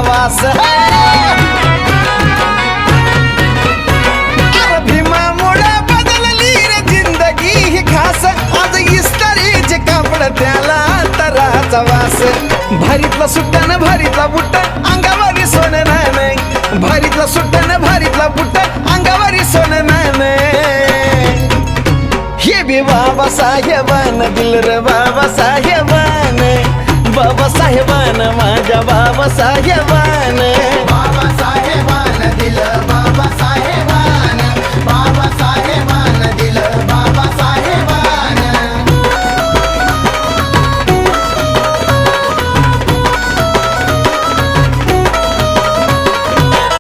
वास भीमामुळे बदलली रे जिंदगी ही खास आज इस्त्रीचे कापड त्याला तराचा वास भारीतला सुट्टान भारीतला बुट्टा अंगावरी सोनं नाही भारीतला सुट्टान भारीतला बुट्टा अंगावरी सोनं नाही हे बी बाबासाहेबान दिल रे बाबासाहेबान बाबासाहेबान माझ्या बाबासाहेबान